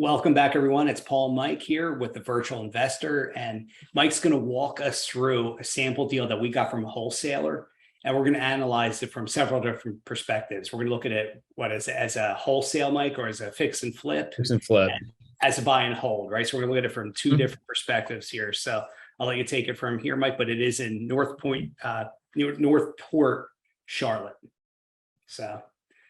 Welcome back, everyone. It's Paul Mike here with the Virtual Investor, and Mike's going to walk us through a sample deal that we got from a wholesaler, and we're going to analyze it from several different perspectives. We're going to look at it as a wholesale, Mike, or as a fix and flip, Fix and flip, and as a buy and hold, right? So we're going to look at it from two different perspectives here. So I'll let you take it from here, Mike. But it is in Northport, Charlotte. So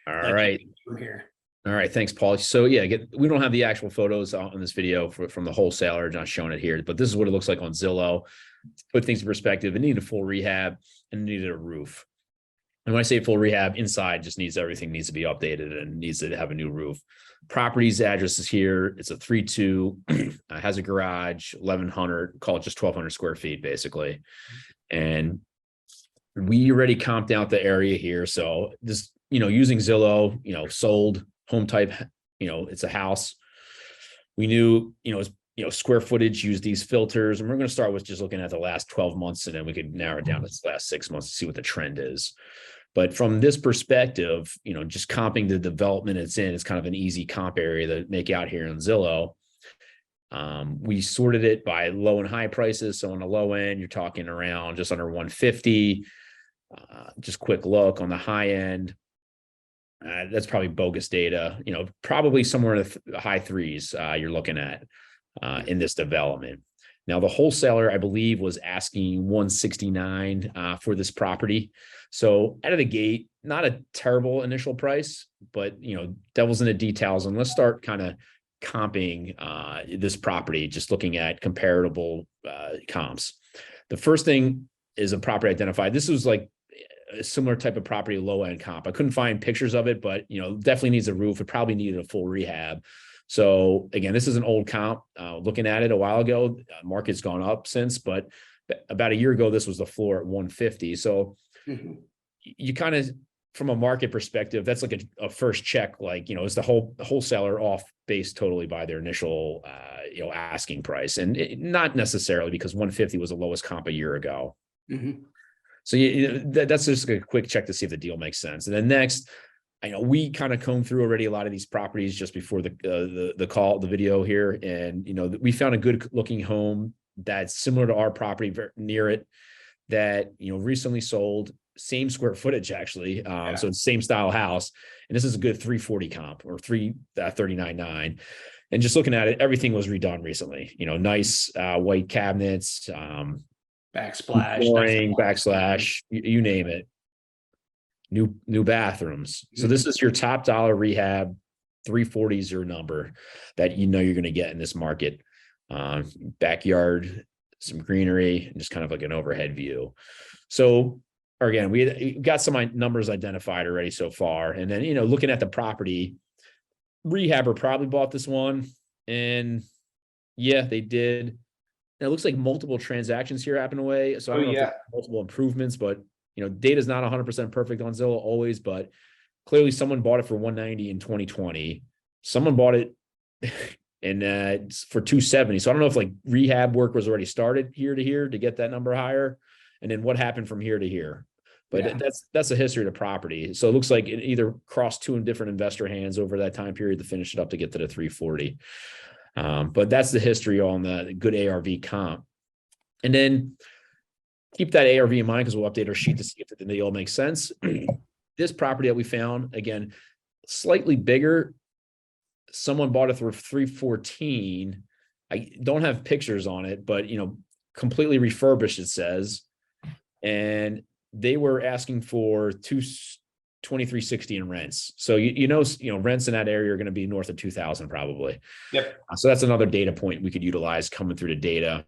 all right. From here. All right, thanks, Paul. So yeah, we don't have the actual photos on this video from the wholesaler, not showing it here, but this is what it looks like on Zillow. To put things in perspective, it needed a full rehab and it needed a roof. And when I say full rehab, inside just everything needs to be updated and needs to have a new roof. Property's address is here. It's a 3-2, has a garage, 1,100, call it just 1,200 square feet, basically. And we already comped out the area here. So this, using Zillow, sold home type, it's a house. We knew, square footage, use these filters, and we're going to start with just looking at the last 12 months, and then we could narrow it down to the last 6 months to see what the trend is. But from this perspective, just comping the development it's in, it's kind of an easy comp area to make out here in Zillow. We sorted it by low and high prices. So on the low end, you're talking around just under 150. Just quick look on the high end. That's probably bogus data, probably somewhere in the high threes you're looking at in this development. Now, the wholesaler, I believe, was asking 169 for this property. So out of the gate, not a terrible initial price, but, devil's in the details. And let's start kind of comping this property, just looking at comparable comps. The first thing is a property identified. This was like a similar type of property, low end comp. I couldn't find pictures of it, but definitely needs a roof. It probably needed a full rehab. So again, this is an old comp. Looking at it a while ago, market's gone up since, but about a year ago, this was the floor at 150. So you kind of, from a market perspective, that's like a first check. Like, is the wholesaler off base totally by their initial, asking price, and not necessarily, because 150 was the lowest comp a year ago. So that's just a quick check to see if the deal makes sense. And then next, I know we kind of combed through already a lot of these properties just before the video here, and we found a good looking home that's similar to our property, very near it, that recently sold, same square footage actually, so same style house, and this is a good 340 comp or 339.9. And just looking at it, everything was redone recently. Nice white cabinets. Backsplash, flooring, backslash, you name it. New bathrooms. So this is your top dollar rehab. 340 is your number that you're going to get in this market. Backyard, some greenery, and just kind of like an overhead view. So again, we got some numbers identified already so far, and then looking at the property, rehabber probably bought this one, and yeah, they did. And it looks like multiple transactions here happen away. So I don't know if there's multiple improvements, but data is not 100% perfect on Zillow always, but clearly someone bought it for 190 in 2020. Someone bought it for 270. So I don't know if like rehab work was already started here to here to get that number higher, and then what happened from here to here. But that's the history of the property. So it looks like it either crossed two different investor hands over that time period to finish it up to get to the 340. But that's the history on the good ARV comp. And then keep that ARV in mind, because we'll update our sheet to see if the deal makes sense. This property that we found, again, slightly bigger. Someone bought it for 314. I don't have pictures on it, but completely refurbished, it says. And they were asking for $23.60 in rents. So rents in that area are going to be north of 2,000 probably. Yep. So that's another data point we could utilize coming through the data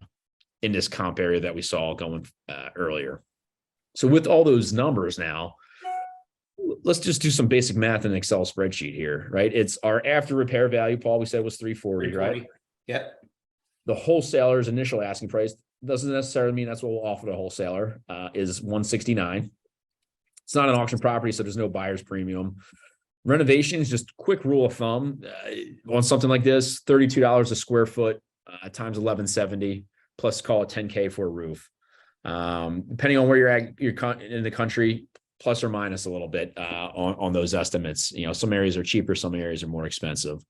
in this comp area that we saw going earlier. So with all those numbers now, let's just do some basic math in an Excel spreadsheet here, right? It's our after repair value, Paul, we said was 340, right? Yep. The wholesaler's initial asking price doesn't necessarily mean that's what we'll offer the wholesaler, is 169. It's not an auction property, so there's no buyer's premium. Renovations, just quick rule of thumb on something like this: $32 a square foot times 1170, plus call it 10K for a roof. Depending on where you're at, you're in the country, plus or minus a little bit on those estimates. Some areas are cheaper, some areas are more expensive.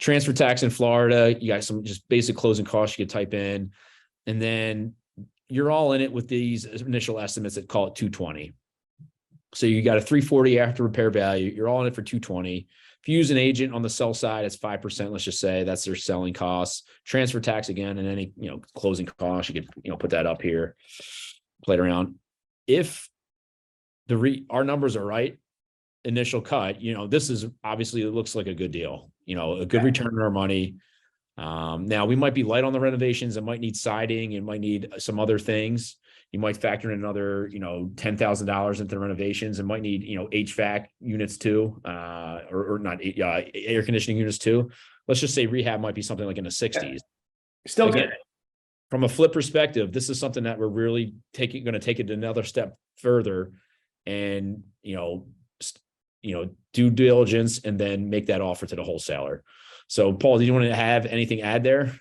Transfer tax in Florida, you got some just basic closing costs you could type in. And then you're all in it with these initial estimates that call it 220. So you got a 340 after repair value. You're all in it for 220. If you use an agent on the sell side, it's 5%. Let's just say that's their selling costs. Transfer tax again, and any closing costs. You could put that up here, play it around. If our numbers are right, initial cut, this is obviously, it looks like a good deal. A good return on our money. Now we might be light on the renovations. It might need siding. It might need some other things. You might factor in another, $10,000 into the renovations. It might need, HVAC units too, or not air conditioning units too. Let's just say rehab might be something like in the 60s. Still Again, good. From a flip perspective, this is something that we're really going to take it another step further, and due diligence, and then make that offer to the wholesaler. So, Paul, do you want to have anything add there?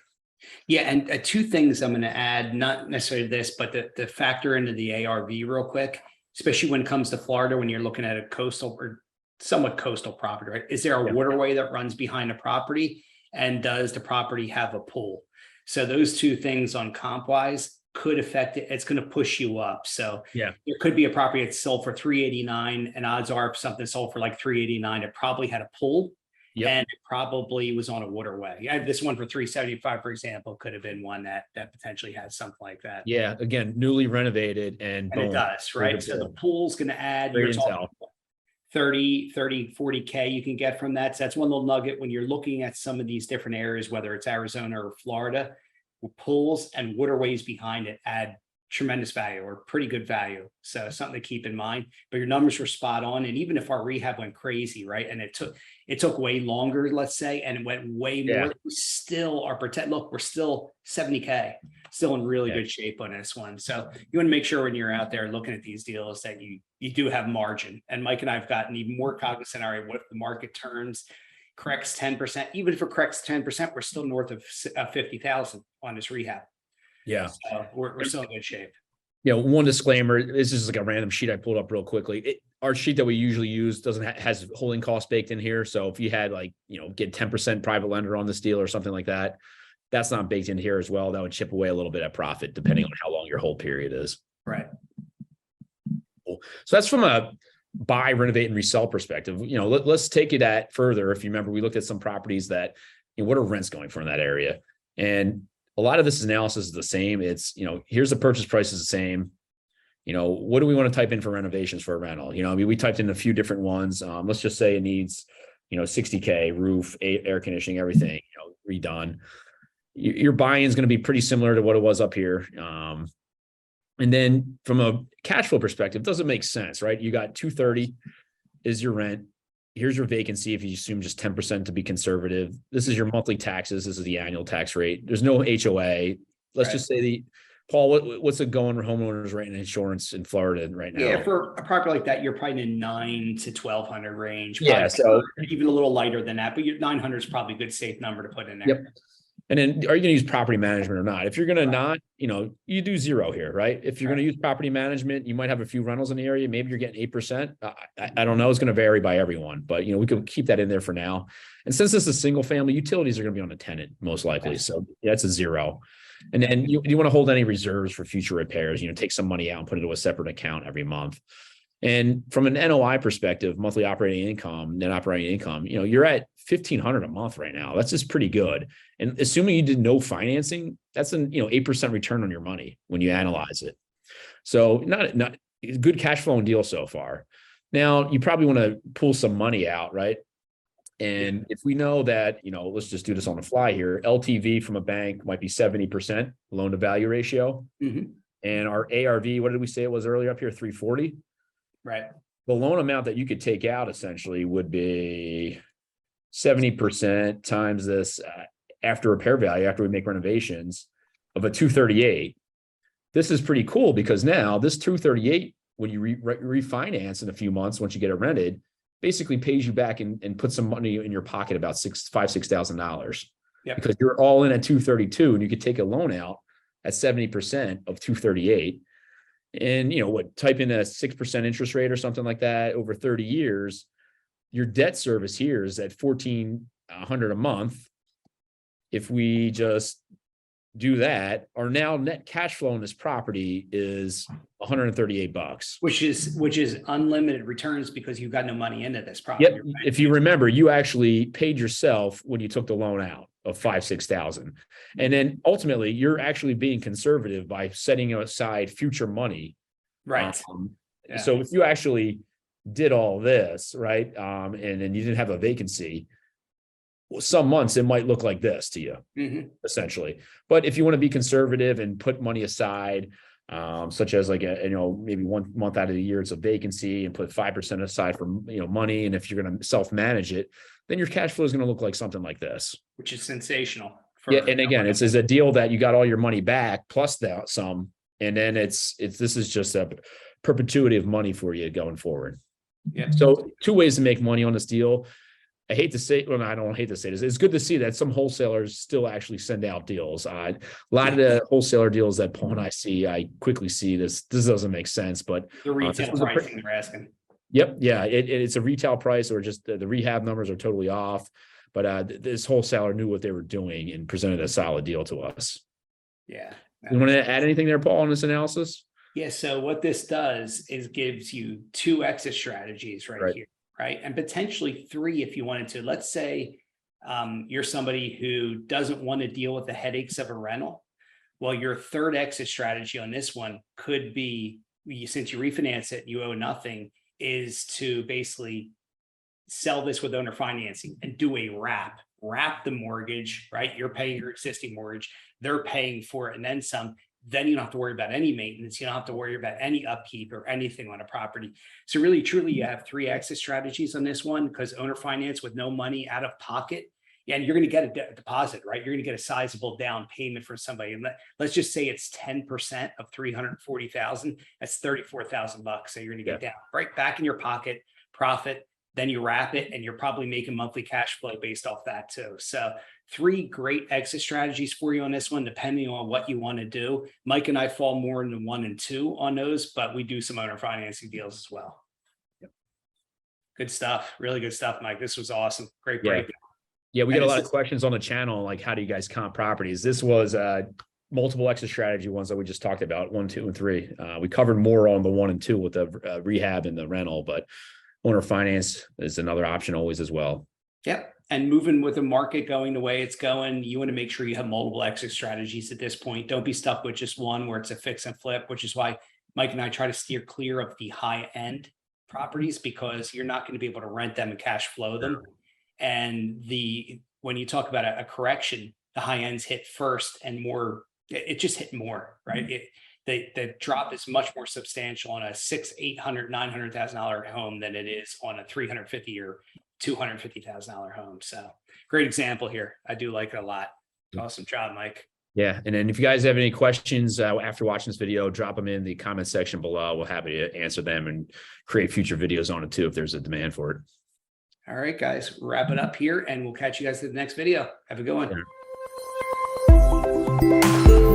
Yeah, and two things I'm going to add, not necessarily this, but the factor into the ARV real quick, especially when it comes to Florida, when you're looking at a coastal or somewhat coastal property, right? Is there a waterway that runs behind the property? And does the property have a pool? So those two things on comp wise could affect it. It's going to push you up. So there could be a property that's sold for 389, and odds are if something sold for like 389, it probably had a pool. And it probably was on a waterway. This one for 375, for example, could have been one that potentially had something like that. Yeah, again, newly renovated, and boom, it does, right? So the pool's going to add your 30, 40K you can get from that. So that's one little nugget when you're looking at some of these different areas, whether it's Arizona or Florida, pools and waterways behind it add tremendous value or pretty good value. So something to keep in mind, but your numbers were spot on. And even if our rehab went crazy, right, and it took way longer, let's say, and it went way more, we still are look, we're still 70K, still in really good shape on this one. So you want to make sure when you're out there looking at these deals that you do have margin. And Mike and I've gotten even more cognizant, all right, what if the market turns, corrects 10%, even if it corrects 10%, we're still north of 50,000 on this rehab. Yeah. So we're still in good shape. One disclaimer, this is like a random sheet I pulled up real quickly. Our sheet that we usually use has holding costs baked in here. So if you had get 10% private lender on this deal or something like that, that's not baked in here as well. That would chip away a little bit at profit depending on how long your hold period is. Right. Cool. So that's from a buy, renovate, and resell perspective. Let's take it at further. If you remember, we looked at some properties that, what are rents going for in that area? And a lot of this analysis is the same. It's, here's the purchase price is the same. What do we want to type in for renovations for a rental? We typed in a few different ones. Let's just say it needs, 60K, roof, air conditioning, everything, redone. Your buy-in is going to be pretty similar to what it was up here. And then from a cash flow perspective, it doesn't make sense, right? You got 230 is your rent. Here's your vacancy if you assume just 10% to be conservative. This is your monthly taxes. This is the annual tax rate. There's no HOA. Let's just say Paul, what's a going for homeowners rate and insurance in Florida right now? Yeah, for a property like that, you're probably in the 900 to 1,200 range. Yeah, so even a little lighter than that, but your 900 is probably a good safe number to put in there. Yep. And then are you going to use property management or not? If you're going to not, you do zero here, right? If you're going to use property management, you might have a few rentals in the area. Maybe you're getting 8%. I don't know. It's going to vary by everyone, but we could keep that in there for now. And since this is single family, utilities are going to be on a tenant most likely. So that's a zero. And then you want to hold any reserves for future repairs, take some money out and put it into a separate account every month. And from an NOI perspective, monthly operating income, net operating income, you're at $1,500 a month right now. That's just pretty good. And assuming you did no financing, that's an 8% return on your money when you analyze it. So not good cash flowing deal so far. Now you probably want to pull some money out, right? And if we know that, let's just do this on the fly here, LTV from a bank might be 70% loan to value ratio. Mm-hmm. And our ARV, what did we say it was earlier up here? 340. Right. The loan amount that you could take out essentially would be 70% times this after repair value, after we make renovations, of a 238. This is pretty cool because now this 238, when you refinance in a few months, once you get it rented, basically pays you back and puts some money in your pocket, about $6,000. Yep. Because you're all in at 232 and you could take a loan out at 70% of 238. And type in a 6% interest rate or something like that over 30 years, your debt service here is at $1,400 a month. if we just do that, our now net cash flow on this property is $138. Which is unlimited returns because you've got no money into this property. Yep. Right? If you remember, you actually paid yourself when you took the loan out of 5,000-6,000. And then ultimately you're actually being conservative by setting aside future money. Right. Yeah. So if you actually did all this, right, and then you didn't have a vacancy, some months it might look like this to you, essentially. But if you want to be conservative and put money aside, such as like maybe 1 month out of the year it's a vacancy, and put 5% aside for money, and if you're going to self-manage it, then your cash flow is going to look like something like this, which is sensational. Yeah, and again, it's a deal that you got all your money back plus that some, and then this is just a perpetuity of money for you going forward. Yeah. So 2 ways to make money on this deal. I hate to say, well, I don't hate to say this. It's good to see that some wholesalers still actually send out deals. A lot of the wholesaler deals that Paul and I see, I quickly see this doesn't make sense, but the retail pricing they're asking. Yep. Yeah. It's a retail price, or just the rehab numbers are totally off. But this wholesaler knew what they were doing and presented a solid deal to us. Yeah. You want to add anything there, Paul, on this analysis? Yeah. So what this does is gives you 2 exit strategies right here. Right. And potentially 3 if you wanted to. Let's say you're somebody who doesn't want to deal with the headaches of a rental. Well, your 3rd exit strategy on this one could be, since you refinance it, you owe nothing, is to basically sell this with owner financing and do a wrap the mortgage, right? You're paying your existing mortgage, they're paying for it and then some. Then you don't have to worry about any maintenance. You don't have to worry about any upkeep or anything on a property. So really, truly, you have 3 exit strategies on this one, because owner finance with no money out of pocket. And you're going to get a deposit, right? You're going to get a sizable down payment from somebody. And let's just say it's 10% of 340,000. That's $34,000. So you're going to get down right back in your pocket, profit. Then you wrap it, and you're probably making monthly cash flow based off that too. So 3 great exit strategies for you on this one, depending on what you want to do. Mike and I fall more into 1 and 2 on those, but we do some owner financing deals as well. Yep. Good stuff. Really good stuff, Mike. This was awesome. Great break. Yeah, we get a lot of questions on the channel, like how do you guys comp properties? This was multiple exit strategy ones that we just talked about, 1, 2, and 3. We covered more on the 1 and 2 with the rehab and the rental, but owner finance is another option always as well. Yep. And moving with the market going the way it's going, you want to make sure you have multiple exit strategies at this point. Don't be stuck with just one where it's a fix and flip, which is why Mike and I try to steer clear of the high end properties, because you're not going to be able to rent them and cash flow them. And when you talk about a correction, the high ends hit first and more, it just hit more, right? The drop is much more substantial on a $600,000, $800,000, $900,000 home than it is on a $350,000 or $250,000 home. So great example here. I do like it a lot. Awesome job, Mike. Yeah. And then if you guys have any questions after watching this video, drop them in the comment section below. We'll happy to answer them and create future videos on it too, if there's a demand for it. All right, guys, wrap it up here, and we'll catch you guys in the next video. Have a good one. Yeah.